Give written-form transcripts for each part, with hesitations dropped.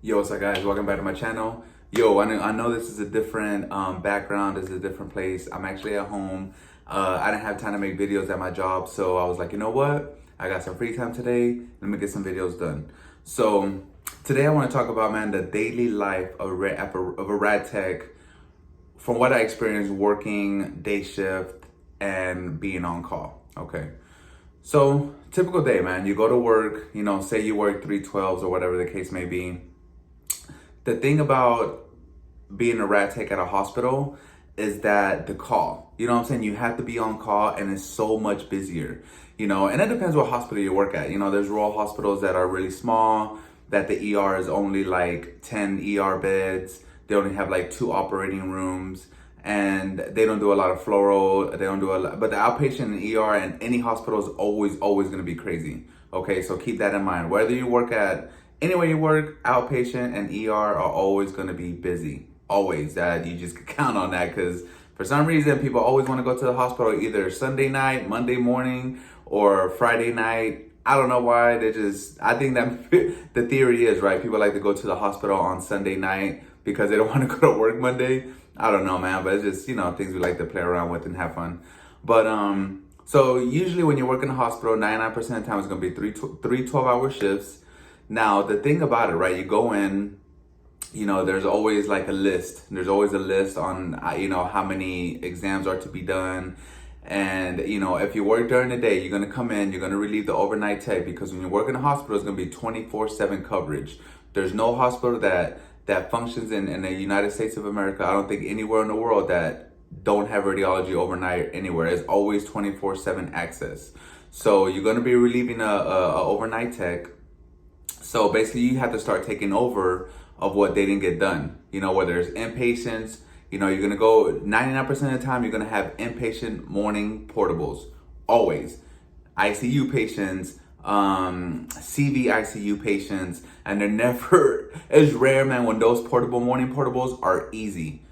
Yo, what's up, guys? Welcome back to my channel. Yo, I know this is a different background, this is a different place. I'm actually at home. I didn't have time to make videos at my job, so I was like, you know what? I got some free time today. Let me get some videos done. So today I want to talk about, man, the daily life of a RAD tech from what I experienced working day shift and being on call. Okay. So typical day, man. You go to work, say you work 312s or whatever the case may be. The thing about being a RAD tech at a hospital is that the call, you know what I'm saying? You have to be on call and it's so much busier, and it depends what hospital you work at. There's rural hospitals that are really small, that the ER is only like 10 ER beds. They only have like 2 operating rooms and they don't do a lot of fluoro. They don't do a lot, but the outpatient and ER and any hospital is always going to be crazy. Okay. So keep that in mind. Whether you work at anywhere you work, outpatient and ER are always going to be busy. Always. That you just count on that, because for some reason people always want to go to the hospital either Sunday night, Monday morning, or Friday night. I don't know why. I think that the theory is, right, people like to go to the hospital on Sunday night because they don't want to go to work Monday. I don't know, man, but it's just, things we like to play around with and have fun. But so usually when you work in a hospital, 99% of the time it's going to be three 12-hour shifts. Now, the thing about it, right, you go in, there's always like a list. There's always a list on, how many exams are to be done. And, if you work during the day, you're going to come in, you're going to relieve the overnight tech, because when you work in a hospital, it's going to be 24/7 coverage. There's no hospital that functions in the United States of America. I don't think anywhere in the world that don't have radiology overnight anywhere. It's always 24/7 access. So you're going to be relieving a overnight tech. So basically you have to start taking over of what they didn't get done. Whether it's inpatients, you're going to go 99% of the time, you're going to have inpatient morning portables. Always. ICU patients, CV ICU patients, and they're never, it's rare, man, when those morning portables are easy.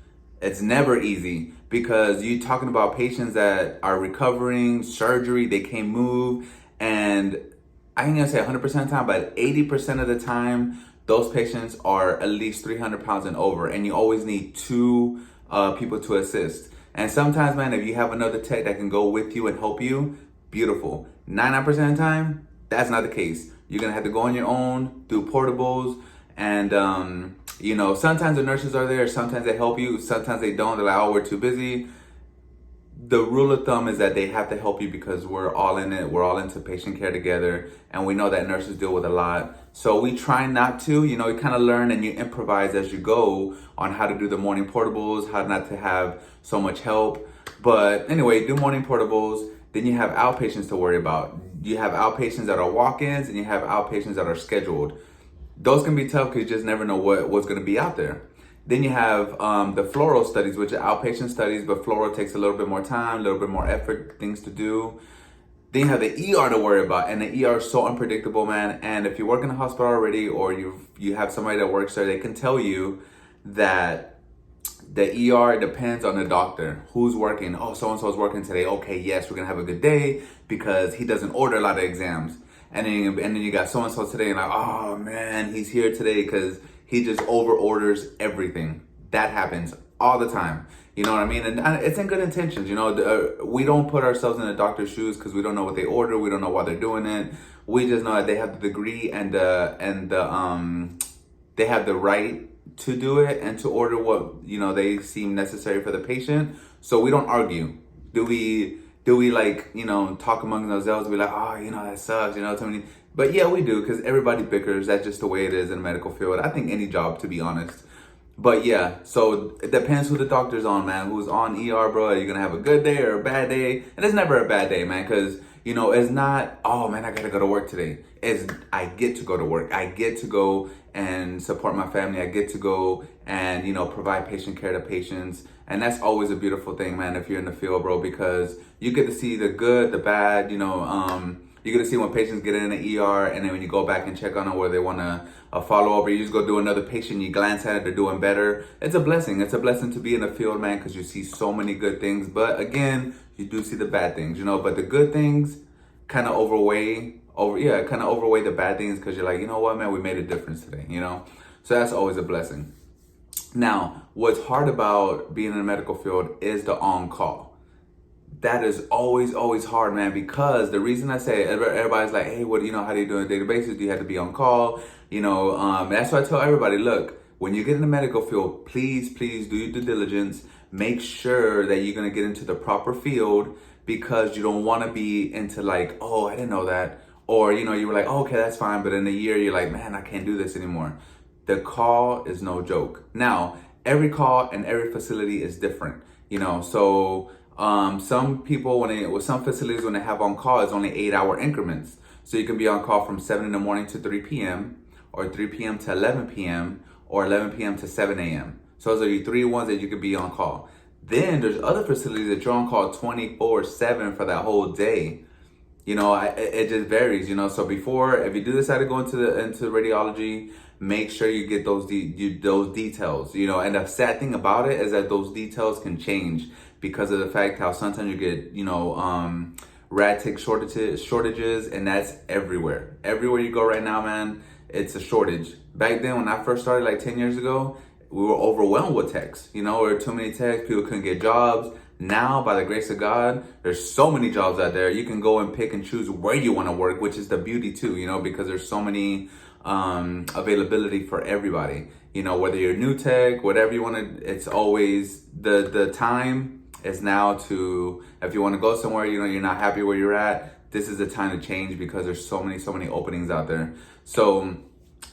It's never easy, because you're talking about patients that are recovering surgery, they can't move, and I ain't gonna say 100% of the time, but 80% of the time, those patients are at least 300 pounds and over, and you always need 2 people to assist. And sometimes, man, if you have another tech that can go with you and help you, beautiful. 99% of the time, that's not the case. You're gonna have to go on your own, do portables, and sometimes the nurses are there, sometimes they help you, sometimes they don't. They're like, oh, we're too busy. The rule of thumb is that they have to help you, because we're all in it. We're all into patient care together, and we know that nurses deal with a lot. So we try not to, you kind of learn and you improvise as you go on how to do the morning portables, how not to have so much help. But anyway, do morning portables. Then you have outpatients to worry about. You have outpatients that are walk-ins and you have outpatients that are scheduled. Those can be tough because you just never know what's going to be out there. Then you have the fluoro studies, which are outpatient studies, but fluoro takes a little bit more time, a little bit more effort, things to do. Then you have the ER to worry about, and the ER is so unpredictable, man. And if you work in a hospital already, or you have somebody that works there, they can tell you that the ER depends on the doctor. Who's working? Oh, so-and-so is working today. Okay, yes, we're going to have a good day because he doesn't order a lot of exams. And then you got so-and-so today, and like, oh, man, he's here today because he just over orders everything. That happens all the time. You know what I mean? And it's in good intentions. We don't put ourselves in the doctor's shoes because we don't know what they order. We don't know why they're doing it. We just know that they have the degree and they have the right to do it and to order what, they seem necessary for the patient. So we don't argue. Do we like, talk among ourselves? Be like, oh, that sucks, too many. But yeah, we do, because everybody bickers. That's just the way it is in the medical field. I think any job, to be honest. But yeah, so it depends who the doctor's on, man. Who's on ER, bro? Are you gonna have a good day or a bad day? And it's never a bad day, man, because it's not, oh man, I gotta go to work today. It's, I get to go to work. I get to go and support my family. I get to go and provide patient care to patients. And that's always a beautiful thing, man, if you're in the field, bro, because you get to see the good, the bad, you get to see when patients get in the ER, and then when you go back and check on them where they want to follow up, or you just go do another patient, you glance at it, they're doing better. It's a blessing. It's a blessing to be in the field, man, because you see so many good things. But again, you do see the bad things, but the good things kind of overweigh the bad things, because you're like, you know what, man, we made a difference today, So that's always a blessing. Now, what's hard about being in the medical field is the on-call. That is always hard, man, because the reason I say everybody's like, hey, what, how do you do on a daily basis? Do you have to be on call? That's why I tell everybody, look, when you get in the medical field, please do your due diligence. Make sure that you're going to get into the proper field, because you don't want to be into like, oh, I didn't know that. Or, you were like, oh, okay, that's fine. But in a year, you're like, man, I can't do this anymore. The call is no joke. Now, every call and every facility is different, so some people, with some facilities, when they have on call, it's only 8-hour increments. So you can be on call from 7 in the morning to 3 p.m. or 3 p.m. to 11 p.m. or 11 p.m. to 7 a.m. So those are your 3 ones that you could be on call. Then there's other facilities that you're on call 24/7 for that whole day. It just varies, So before, if you do decide to go into radiology, make sure you get those details, And the sad thing about it is that those details can change because of the fact how sometimes you get, RAD TECH shortages, and that's everywhere. Everywhere you go right now, man, it's a shortage. Back then, when I first started like 10 years ago, we were overwhelmed with techs. There were too many techs, people couldn't get jobs. Now, by the grace of God, there's so many jobs out there. You can go and pick and choose where you want to work, which is the beauty too, because there's so many availability for everybody. Whether you're a new tech, whatever you want to, it's always the time is now to, if you want to go somewhere, you're not happy where you're at, this is the time to change, because there's so many openings out there. So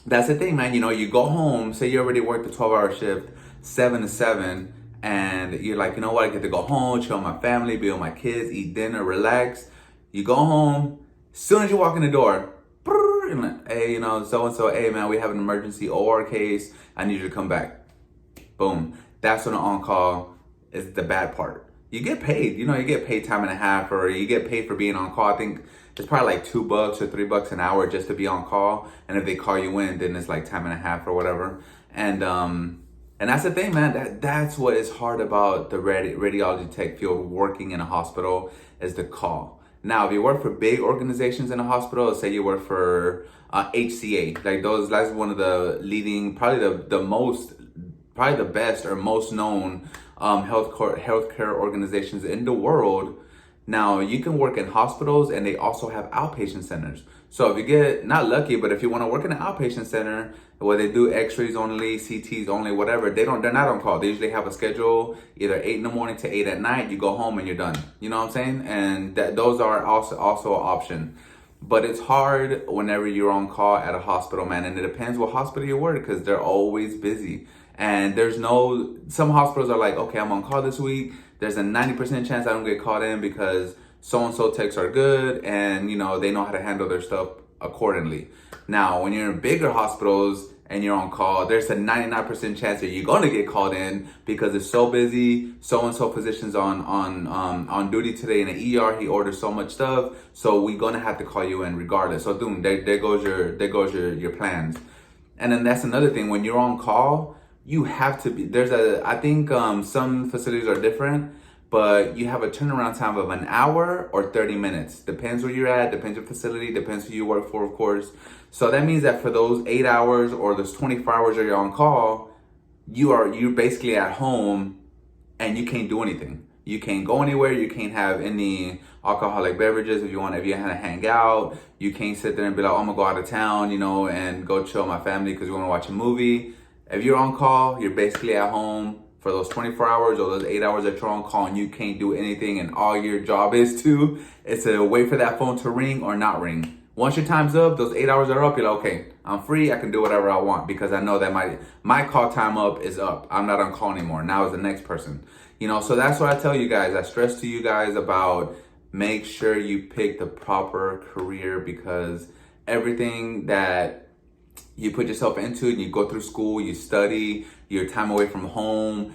that's the thing, man. You go home, say you already worked a 12-hour shift, 7 to 7, and you're like, what, I get to go home, chill with my family, be with my kids, eat dinner, relax. You go home, as soon as you walk in the door, hey, so-and-so, hey, man, we have an emergency OR case, I need you to come back. Boom. That's when the on-call is the bad part. You get paid, you get paid time and a half, or you get paid for being on call. I think it's probably like $2 or $3 an hour just to be on call. And if they call you in, then it's like time and a half or whatever. And that's the thing, man. That's what is hard about the radiology tech field, working in a hospital, is the call. Now, if you work for big organizations in a hospital, say you work for HCA, that's one of the leading, probably the best or most known healthcare organizations in the world. Now, you can work in hospitals, and they also have outpatient centers. So if you get, not lucky, but if you want to work in an outpatient center where they do x-rays only, CTs only, whatever, they're not on call. They usually have a schedule, either 8 in the morning to 8 at night. You go home and you're done. You know what I'm saying? And those are also an option. But it's hard whenever you're on call at a hospital, man. And it depends what hospital you work, because they're always busy. And some hospitals are like, okay, I'm on call this week. There's a 90% chance I don't get called in because so-and-so techs are good, and, they know how to handle their stuff accordingly. Now, when you're in bigger hospitals and you're on call, there's a 99% chance that you're going to get called in because it's so busy. So-and-so physician's on duty today in the ER. He orders so much stuff. So we're going to have to call you in regardless. So, boom, there goes your plans. And then that's another thing. When you're on call, you have to be, I think some facilities are different, but you have a turnaround time of an hour or 30 minutes. Depends where you're at, depends your facility, depends who you work for, of course. So that means that for those 8 hours or those 24 hours that you're on call, you're basically at home and you can't do anything. You can't go anywhere. You can't have any alcoholic beverages if you want to hang out. You can't sit there and be like, oh, I'm gonna go out of town, and go chill with my family because we want to watch a movie. If you're on call, you're basically at home for those 24 hours or those 8 hours that you're on call, and you can't do anything, and all your job is to wait for that phone to ring or not ring. Once your time's up, those 8 hours are up, you're like, okay, I'm free, I can do whatever I want, because I know that my call time up is up. I'm not on call anymore. Now it's the next person. So that's what I tell you guys. I stress to you guys about, make sure you pick the proper career, because everything that you put yourself into, and you go through school, you study, your time away from home,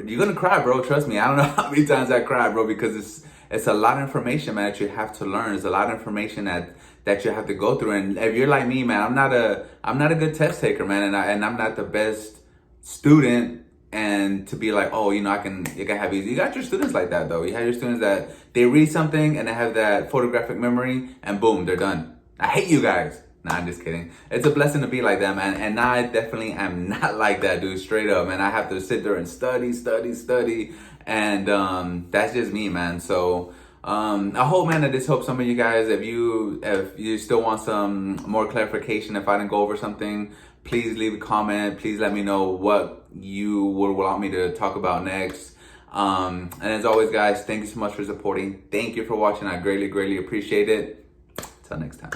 you're gonna cry, bro. Trust me. I don't know how many times I cried, bro, because it's a lot of information, man, that you have to learn. It's a lot of information that you have to go through. And if you're like me, man, I'm not a good test taker, man, and I'm not the best student. And to be like, oh, I can have easy. You got your students like that, though. You have your students that they read something and they have that photographic memory, and boom, they're done. I hate you guys. Nah, I'm just kidding. It's a blessing to be like that, man. And now I definitely am not like that, dude. Straight up, man. I have to sit there and study, and that's just me, man. So I hope, man, that this helps some of you guys. If you still want some more clarification, if I didn't go over something, please leave a comment. Please let me know what you would want me to talk about next. And as always, guys, thank you so much for supporting. Thank you for watching. I greatly appreciate it. Till next time.